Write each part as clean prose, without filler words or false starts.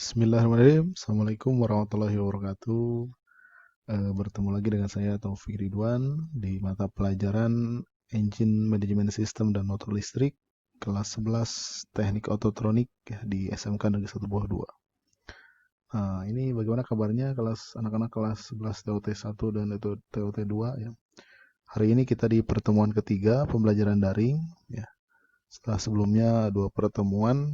Bismillahirrahmanirrahim. Assalamualaikum warahmatullahi wabarakatuh. Bertemu lagi dengan saya Taufik Ridwan di mata pelajaran Engine Management System dan Motor Listrik kelas 11 Teknik Ototronik ya, di SMK Negeri 1 Buah 2. Nah, ini bagaimana kabarnya anak-anak kelas 11 TOT 1 dan TOT 2 ya. Hari ini kita di pertemuan ketiga pembelajaran daring ya. Setelah sebelumnya dua pertemuan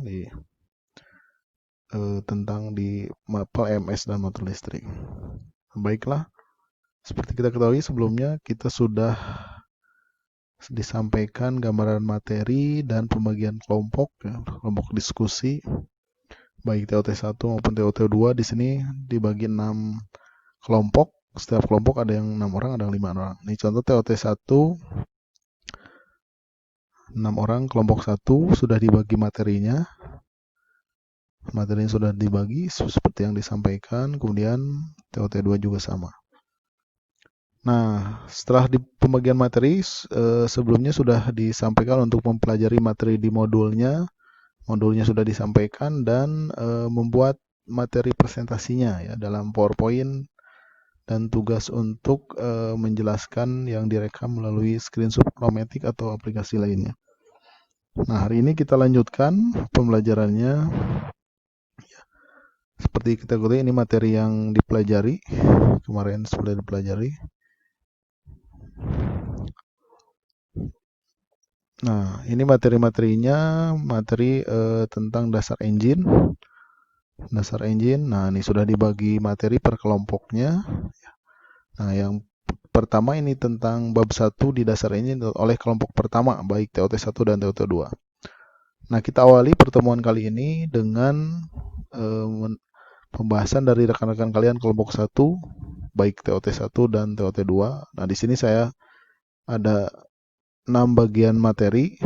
tentang di PLMS dan motor listrik. Baiklah, seperti kita ketahui sebelumnya kita sudah disampaikan gambaran materi dan pembagian kelompok, ya, kelompok diskusi baik TOT 1 maupun TOT 2 di sini dibagi 6 kelompok. Setiap kelompok ada yang 6 orang, ada yang 5 orang. Ini contoh TOT 1 6 orang, kelompok 1 sudah dibagi materinya. Materinya sudah dibagi seperti yang disampaikan, kemudian TOT 2 juga sama. Nah, setelah di pembagian materi, sebelumnya sudah disampaikan untuk mempelajari materi di modulnya. Modulnya sudah disampaikan dan membuat materi presentasinya ya dalam PowerPoint dan tugas untuk menjelaskan yang direkam melalui screenshot Chromatic atau aplikasi lainnya. Nah, hari ini kita lanjutkan pembelajarannya. Seperti kita ketahui ini materi yang dipelajari, kemarin sudah dipelajari. Nah, ini materi-materinya, materi tentang dasar engine. Dasar engine, nah ini sudah dibagi materi per kelompoknya. Nah, yang pertama ini tentang bab 1 di dasar engine oleh kelompok pertama, baik TOT 1 dan TOT 2. Nah, kita awali pertemuan kali ini dengan pembahasan dari rekan-rekan kalian kelompok 1, baik TOT 1 dan TOT 2. Nah, di sini saya ada 6 bagian materi.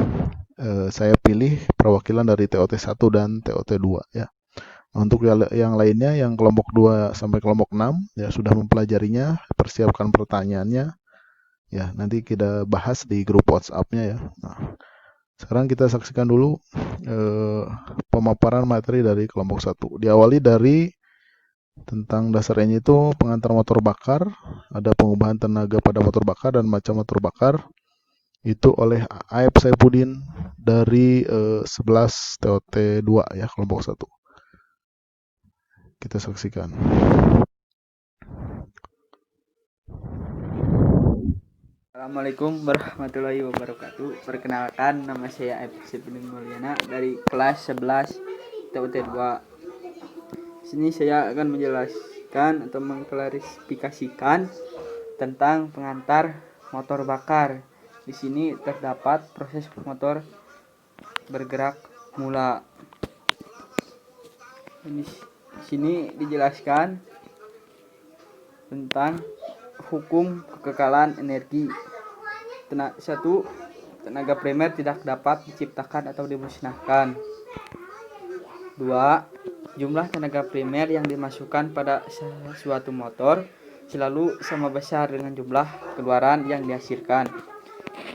Saya pilih perwakilan dari TOT 1 dan TOT 2 ya. Untuk yang lainnya yang kelompok 2 sampai kelompok 6 ya sudah mempelajarinya, persiapkan pertanyaannya. Ya, nanti kita bahas di grup WhatsApp-nya ya. Nah, sekarang kita saksikan dulu pemaparan materi dari kelompok 1. Diawali dari tentang dasar engine itu pengantar motor bakar, ada pengubahan tenaga pada motor bakar dan macam motor bakar. Itu oleh Aep Saipudin dari 11 TOT 2 ya, kelompok 1. Kita saksikan. Assalamualaikum warahmatullahi wabarakatuh. Perkenalkan, nama saya Aep Saipudin Mulyana dari kelas 11 TOT 2. Sini saya akan menjelaskan atau mengklarifikasikan tentang pengantar motor bakar. Di sini terdapat proses motor bergerak mula. Di sini dijelaskan tentang hukum kekekalan energi. Satu, tenaga primer tidak dapat diciptakan atau dimusnahkan. 2. Jumlah tenaga primer yang dimasukkan pada suatu motor selalu sama besar dengan jumlah keluaran yang dihasilkan.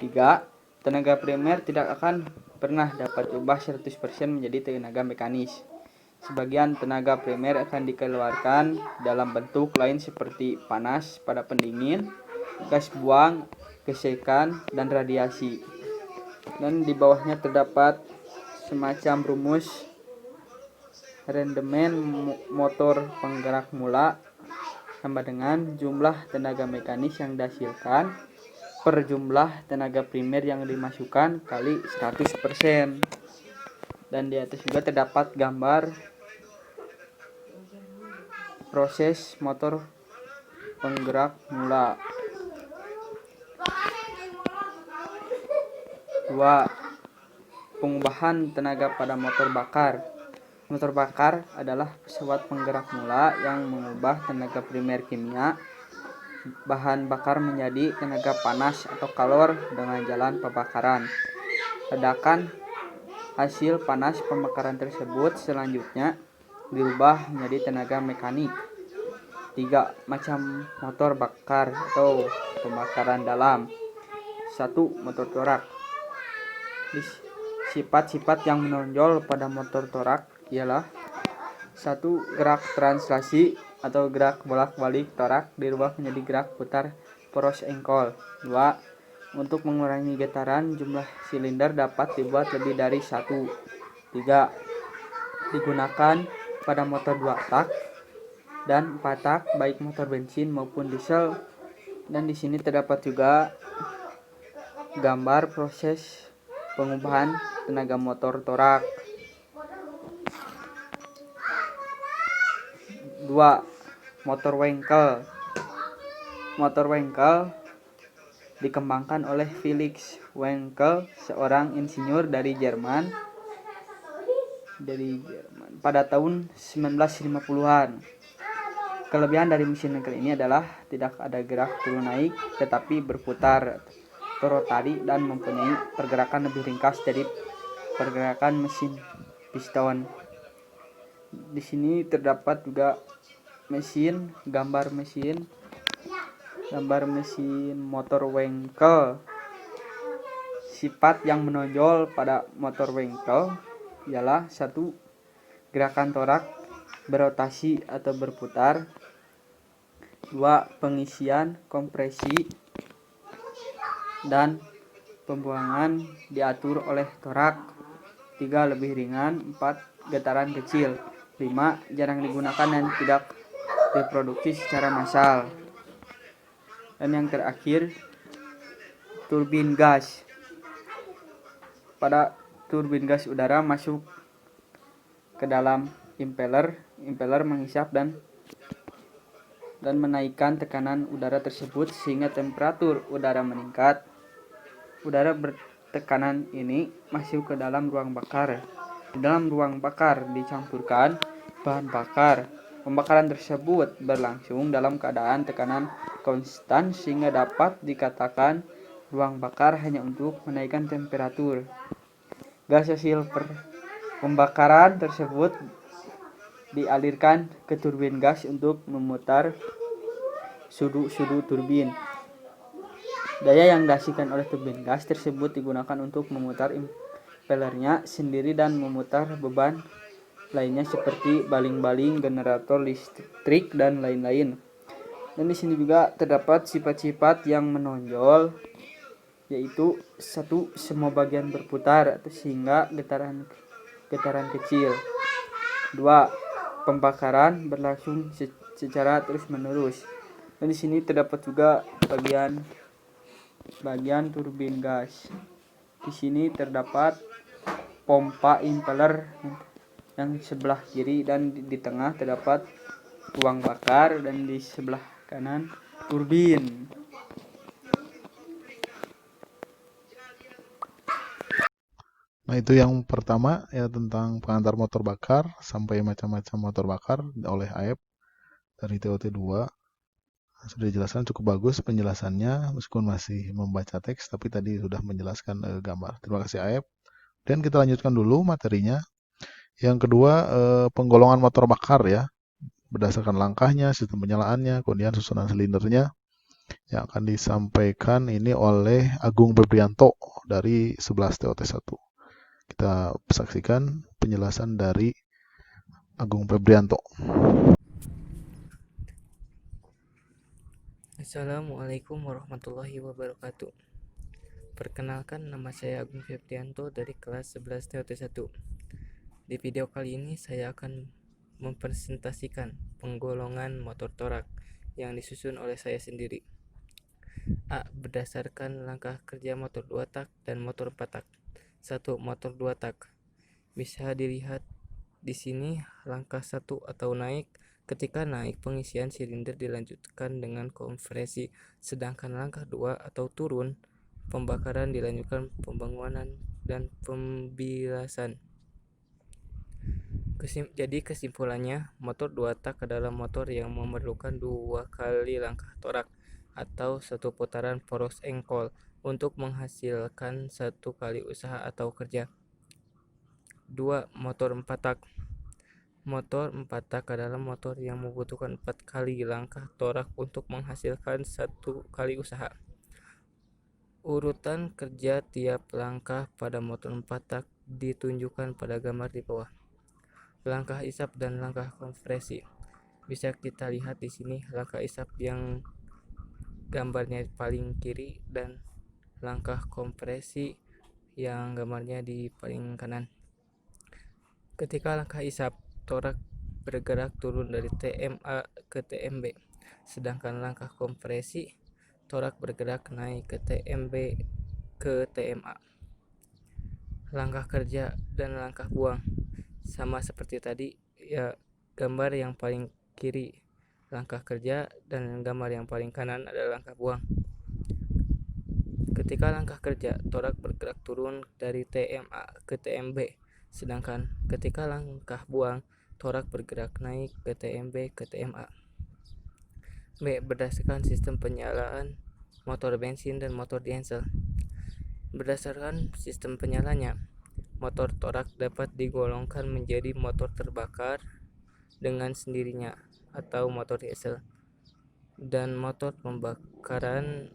3. Tenaga primer tidak akan pernah dapat diubah 100% menjadi tenaga mekanis. Sebagian tenaga primer akan dikeluarkan dalam bentuk lain seperti panas pada pendingin, gas buang, gesekan, dan radiasi. Dan di bawahnya terdapat semacam rumus rendemen motor penggerak mula sama dengan jumlah tenaga mekanis yang dihasilkan per jumlah tenaga primer yang dimasukkan kali 100%. Dan di atas juga terdapat gambar proses motor penggerak mula. 2. Pengubahan tenaga pada motor bakar. Motor bakar adalah pesawat penggerak mula yang mengubah tenaga primer kimia bahan bakar menjadi tenaga panas atau kalor dengan jalan pembakaran. Ledakan hasil panas pembakaran tersebut selanjutnya dirubah menjadi tenaga mekanik. 3. Macam motor bakar atau pembakaran dalam. 1. Motor torak. Sifat-sifat yang menonjol pada motor torak ialah Satu, gerak translasi atau gerak bolak-balik torak dirubah menjadi gerak putar poros engkol. 2. Untuk mengurangi getaran, jumlah silinder dapat dibuat lebih dari 1. 3. Digunakan pada motor 2 tak dan 4 tak baik motor bensin maupun diesel. Dan di sini terdapat juga gambar proses pengubahan tenaga motor torak. 2. Motor Wankel. Motor Wankel dikembangkan oleh Felix Wankel, seorang insinyur dari Jerman pada tahun 1950-an. Kelebihan dari mesin Wankel ini adalah tidak ada gerak turun naik, tetapi berputar atau rotari dan mempunyai pergerakan lebih ringkas dari pergerakan mesin piston. Di sini terdapat juga gambar mesin motor Wankel. Sifat yang menonjol pada motor Wankel ialah 1. Gerakan torak berotasi atau berputar. 2. Pengisian, kompresi, dan pembuangan diatur oleh torak. 3. Lebih ringan. 4. Getaran kecil. 5. Jarang digunakan dan tidak diproduksi secara massal. Dan yang terakhir, turbin gas. Pada turbin gas udara masuk ke dalam impeller menghisap dan menaikkan tekanan udara tersebut sehingga temperatur udara meningkat. Udara bertekanan ini masuk ke dalam ruang bakar. Di dalam ruang bakar dicampurkan bahan bakar. Pembakaran tersebut berlangsung dalam keadaan tekanan konstan sehingga dapat dikatakan ruang bakar hanya untuk menaikkan temperatur. Gas hasil pembakaran tersebut dialirkan ke turbin gas untuk memutar sudu turbin. Daya yang dihasilkan oleh turbin gas tersebut digunakan untuk memutar impellernya sendiri dan memutar beban lainnya seperti baling-baling, generator listrik, dan lain-lain. Dan di sini juga terdapat sifat-sifat yang menonjol, yaitu 1. Semua bagian berputar sehingga getaran kecil. 2. Pembakaran berlangsung secara terus-menerus. Dan di sini terdapat juga bagian turbin gas. Di sini terdapat pompa impeller yang sebelah kiri, dan di tengah terdapat ruang bakar, dan di sebelah kanan turbin. Nah, itu yang pertama ya, tentang pengantar motor bakar sampai macam-macam motor bakar oleh AEP dari TOT2. Sudah dijelaskan cukup bagus penjelasannya, meskipun masih membaca teks, tapi tadi sudah menjelaskan gambar. Terima kasih AEP. Dan kita lanjutkan dulu materinya. Yang kedua, penggolongan motor bakar ya, berdasarkan langkahnya, sistem penyalaannya, kemudian susunan silindernya, yang akan disampaikan ini oleh Agung Febrianto dari 11 TOT1. Kita saksikan penjelasan dari Agung Febrianto. Assalamualaikum warahmatullahi wabarakatuh. Perkenalkan, nama saya Agung Febrianto dari kelas 11 TOT1. Di video kali ini saya akan mempresentasikan penggolongan motor torak yang disusun oleh saya sendiri. A. Berdasarkan langkah kerja motor 2 tak dan motor 4 tak. 1. Motor 2 tak. Bisa dilihat di sini langkah 1 atau naik. Ketika naik, pengisian silinder dilanjutkan dengan kompresi, sedangkan langkah 2 atau turun, pembakaran dilanjutkan pembangunan dan pembilasan. Jadi kesimpulannya, motor 2 tak adalah motor yang memerlukan 2 kali langkah torak atau 1 putaran poros engkol untuk menghasilkan 1 kali usaha atau kerja. 2. Motor 4 tak. Motor 4 tak adalah motor yang membutuhkan 4 kali langkah torak untuk menghasilkan 1 kali usaha. Urutan kerja tiap langkah pada motor 4 tak ditunjukkan pada gambar di bawah. langkah isap dan langkah kompresi. Bisa kita lihat di sini langkah isap yang gambarnya paling kiri dan langkah kompresi yang gambarnya di paling kanan. Ketika langkah isap, torak bergerak turun dari TMA ke TMB, sedangkan langkah kompresi, torak bergerak naik ke TMB ke TMA. Langkah kerja dan langkah buang sama seperti tadi, ya. Gambar yang paling kiri langkah kerja dan gambar yang paling kanan adalah langkah buang. Ketika langkah kerja, torak bergerak turun dari TMA ke TMB, sedangkan ketika langkah buang, torak bergerak naik ke TMB ke TMA. B. Berdasarkan sistem penyalaan motor bensin dan motor diesel. Berdasarkan sistem penyalanya, motor torak dapat digolongkan menjadi motor terbakar dengan sendirinya atau motor diesel, dan motor pembakaran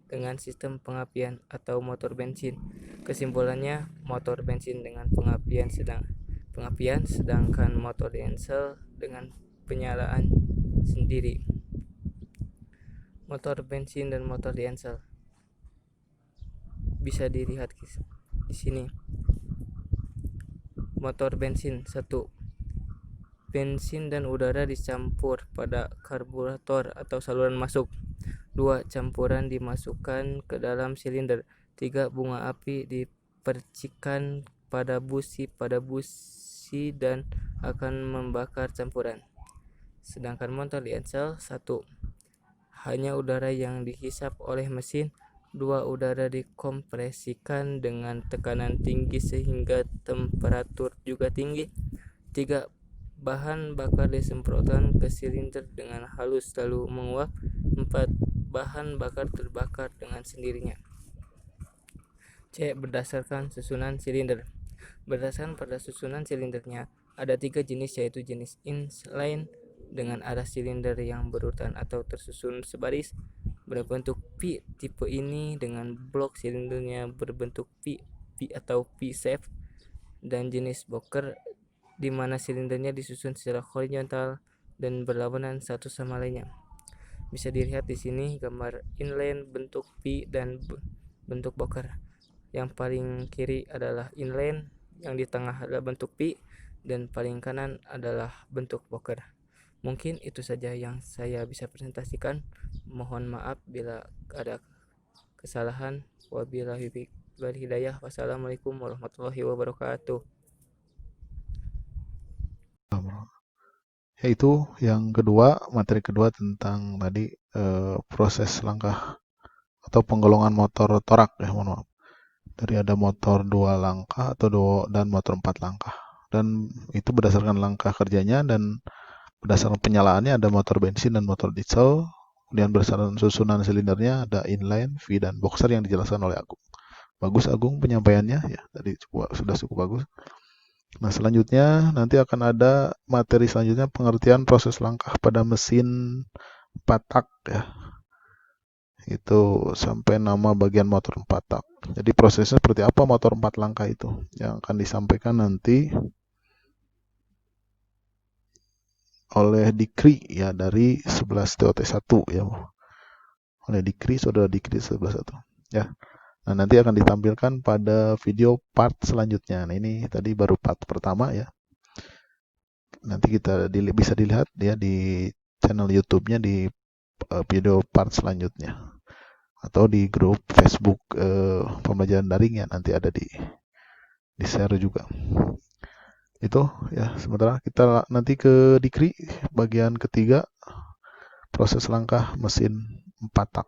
dengan sistem pengapian atau motor bensin. Kesimpulannya, motor bensin dengan pengapian sedangkan motor diesel dengan penyalaan sendiri. Motor bensin dan motor diesel bisa dilihat di sini. Motor bensin 1. Bensin dan udara dicampur pada karburator atau saluran masuk. 2. Campuran dimasukkan ke dalam silinder. 3. Bunga api dipercikan pada busi dan akan membakar campuran. Sedangkan motor diesel 1. Hanya udara yang dihisap oleh mesin. 2. Udara dikompresikan dengan tekanan tinggi sehingga temperatur juga tinggi. 3. Bahan bakar disemprotkan ke silinder dengan halus lalu menguap. 4. Bahan bakar terbakar dengan sendirinya. C. Berdasarkan susunan silinder. Berdasarkan pada susunan silindernya, ada 3 jenis, yaitu jenis inline dengan arah silinder yang berurutan atau tersusun sebaris berbentuk P. Tipe ini dengan blok silindernya berbentuk P atau P-shape, dan jenis boker di mana silindernya disusun secara horizontal dan berlawanan satu sama lainnya. Bisa dilihat di sini gambar inline bentuk P dan bentuk boker. Yang paling kiri adalah inline, yang di tengah adalah bentuk P, dan paling kanan adalah bentuk boker. Mungkin itu saja yang saya bisa presentasikan. Mohon maaf bila ada kesalahan. Wabillahi hidayah. Wassalamualaikum warahmatullahi wabarakatuh. Yaitu yang kedua, materi kedua tentang tadi proses langkah atau penggolongan motor torak, ya, mohon maaf. Dari ada motor 2 langkah dan motor 4 langkah. Dan itu berdasarkan langkah kerjanya, dan berdasarkan penyalaannya ada motor bensin dan motor diesel. Kemudian berdasarkan susunan silindernya ada inline, V, dan boxer yang dijelaskan oleh Agung. Bagus Agung penyampaiannya, ya, tadi sudah cukup bagus. Nah, selanjutnya nanti akan ada materi selanjutnya, pengertian proses langkah pada mesin 4 tak, ya. Itu sampai nama bagian motor 4 tak. Jadi prosesnya seperti apa motor 4 langkah itu yang akan disampaikan nanti oleh Dikri, ya, dari 11 TOT1, ya. Oleh Dikri, saudara Dikri 11.1, ya. Nah, nanti akan ditampilkan pada video part selanjutnya. Nah, ini tadi baru part pertama, ya. Nanti kita bisa dilihat, ya, di channel YouTube-nya di video part selanjutnya, atau di grup Facebook pembelajaran daring, ya, nanti ada di share juga. Itu, ya. Sementara kita nanti ke Dikri bagian ketiga, proses langkah mesin 4 tak.